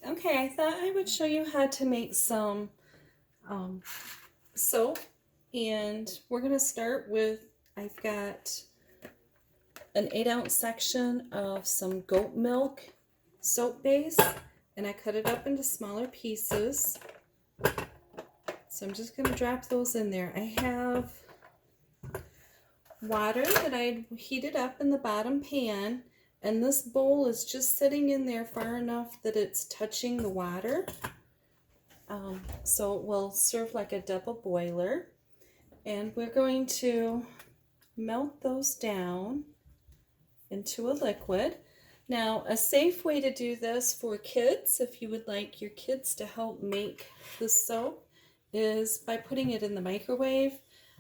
Okay, I thought I would show you how to make some soap, and we're going to start with, I've got an 8-ounce section of some goat milk soap base, and I cut it up into smaller pieces. So I'm just going to drop those in there. I have water that I heated up in the bottom pan, and this bowl is just sitting in there far enough that it's touching the water. So it will serve like a double boiler. And we're going to melt those down into a liquid. Now, a safe way to do this for kids, if you would like your kids to help make the soap, is by putting it in the microwave.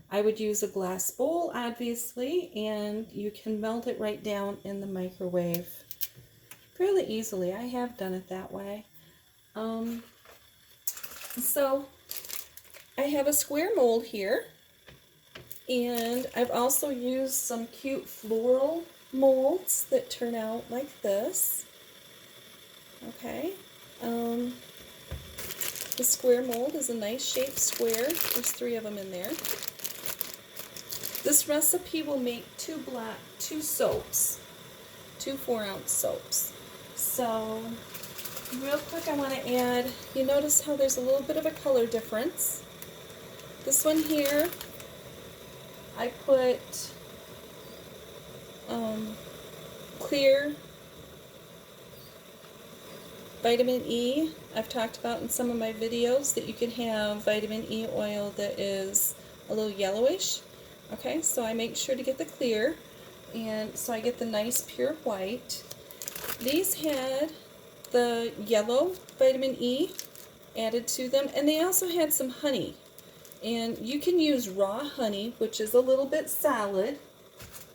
I would use a glass bowl, obviously, and you can melt it right down in the microwave fairly easily. I have done it that way. So I have a square mold here, and I've also used some cute floral molds that turn out like this. Okay, the square mold is a nice shaped square. There's 3 of them in there. This recipe will make 2 soaps, 2 4-ounce soaps. So real quick, I want to add, you notice how there's a little bit of a color difference. This one here, I put clear vitamin E. I've talked about in some of my videos that you can have vitamin E oil that is a little yellowish. Okay, so I make sure to get the clear, and so I get the nice pure white. These had the yellow vitamin E added to them, and they also had some honey. And you can use raw honey, which is a little bit solid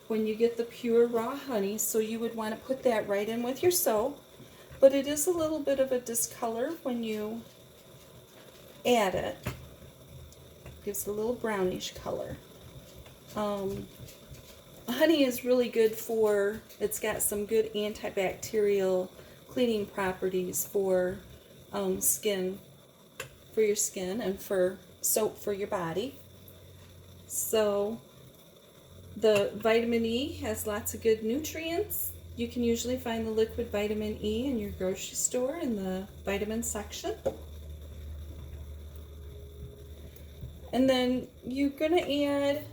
when you get the pure raw honey, so you would want to put that right in with your soap. But it is a little bit of a discolor when you add it. Gives a little brownish color. Honey is really good for, it's got some good antibacterial cleaning properties for skin, for your skin, and for soap for your body. So the vitamin E has lots of good nutrients. You can usually find the liquid vitamin E in your grocery store in the vitamin section. And then you're going to add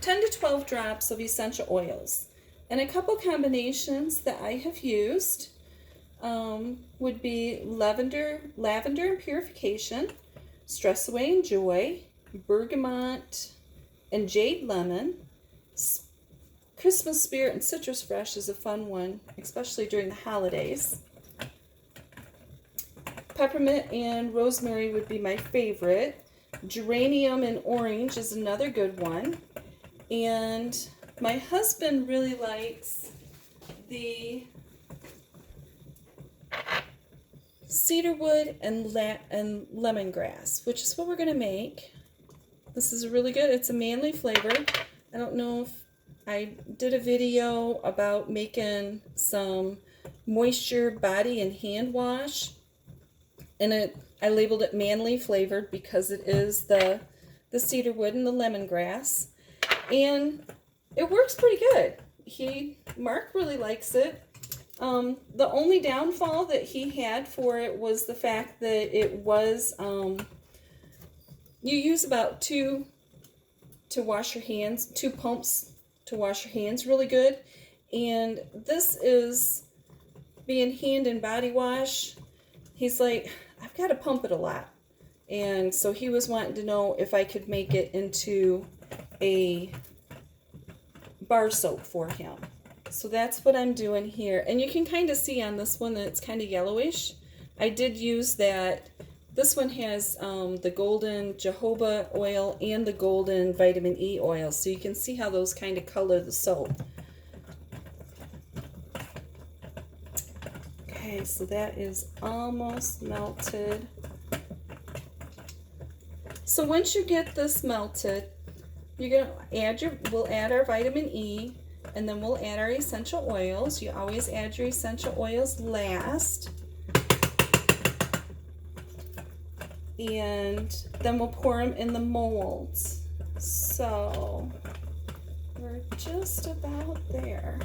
10 to 12 drops of essential oils. And a couple combinations that I have used would be Lavender and Purification, StressAway Joy, Bergamot and Jade Lemon. Christmas Spirit and Citrus Fresh is a fun one, especially during the holidays. Peppermint and Rosemary would be my favorite. Geranium and Orange is another good one. And my husband really likes the Cedarwood and Lemongrass, which is what we're going to make. This is really good. It's a manly flavor. I don't know if I did a video about making some moisture body and hand wash, and I labeled it manly flavored because it is the cedarwood and the lemongrass, and it works pretty good. Mark really likes it. The only downfall that he had for it was the fact that it was you use about 2 to wash your hands, 2 pumps to wash your hands really good. And this is being hand and body wash. He's like, I've got to pump it a lot. And so he was wanting to know if I could make it into a bar soap for him. So that's what I'm doing here. And you can kind of see on this one that it's kind of yellowish. I did use that. This one has the golden jojoba oil and the golden vitamin E oil. So you can see how those kind of color the soap. Okay, so that is almost melted. So once you get this melted, you're gonna add we'll add our vitamin E, And then we'll add our essential oils. You always add your essential oils last. And then we'll pour them in the molds. So we're just about there.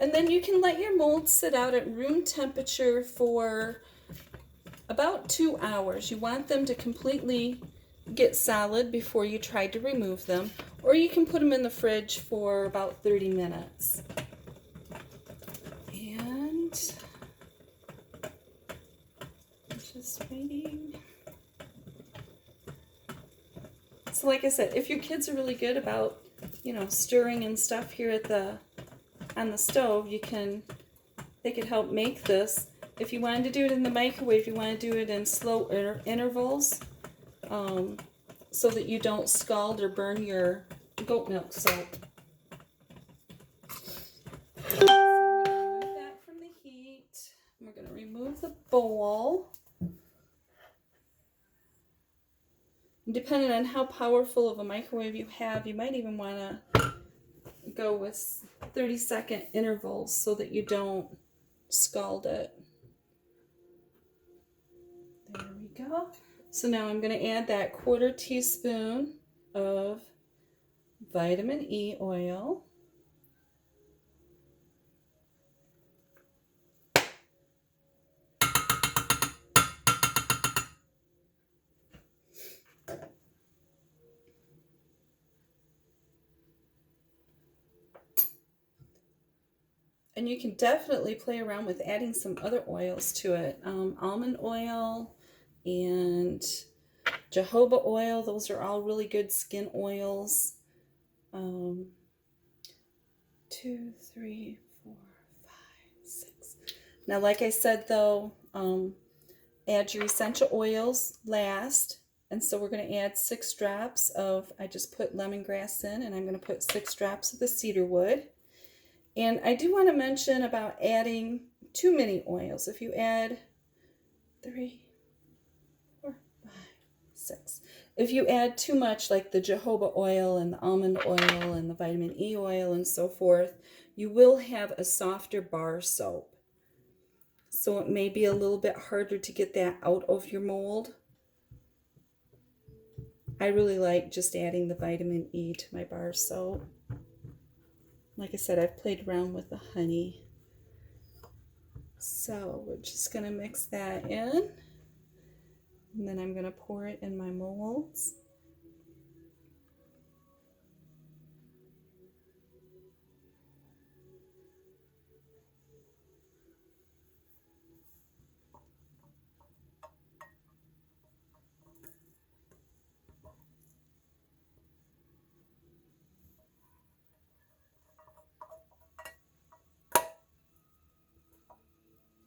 And then you can let your molds sit out at room temperature for about 2 hours. You want them to completely get solid before you try to remove them, or you can put them in the fridge for about 30 minutes. And just waiting. So like I said, if your kids are really good about, stirring and stuff here on the stove, they could help make this. If you wanted to do it in the microwave, you want to do it in slow intervals, so that you don't scald or burn your goat milk soap. So I'm going to remove that from the heat. We're going to remove the bowl. Depending on how powerful of a microwave you have, you might even want to go with 30-second intervals so that you don't scald it. There we go. So now I'm going to add that 1/4 teaspoon of vitamin E oil. And you can definitely play around with adding some other oils to it. Almond oil and jojoba oil, those are all really good skin oils. 2, 3, 4, 5, 6. Now, like I said though, add your essential oils last. And so we're going to add 6 drops of, I just put lemongrass in, and I'm going to put 6 drops of the cedarwood. And I do want to mention about adding too many oils. If you add 3, 4, 5, 6. If you add too much, like the jojoba oil and the almond oil and the vitamin E oil and so forth, you will have a softer bar soap. So it may be a little bit harder to get that out of your mold. I really like just adding the vitamin E to my bar soap. Like I said, I've played around with the honey. So we're just going to mix that in. And then I'm going to pour it in my molds.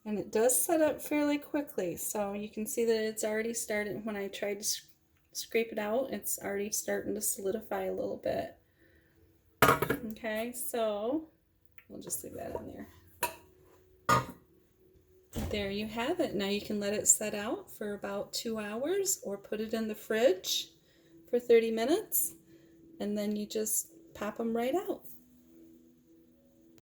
And it does set up fairly quickly, so you can see that it's already started. When I tried to scrape it out, it's already starting to solidify a little bit. Okay, so we'll just leave that in there. There you have it. Now you can let it set out for about 2 hours or put it in the fridge for 30 minutes, and then you just pop them right out.